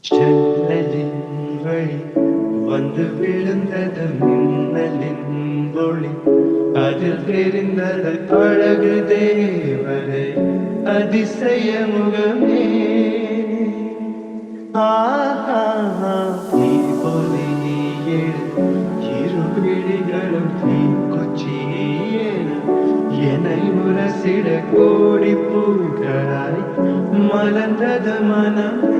ஜன்னலின் வழி வந்து விழுந்தது மின்னலின் ஒளி, அதில் தெரிந்தது அழகு தேவதை அதிசய முகமே. ஆஹா நீ போலி நீ எழு, இரு விழிகளும் தீக்குச்சியேன என்னை முரசிட கோடி பூக்களாய் மலர்ந்தது மனமே.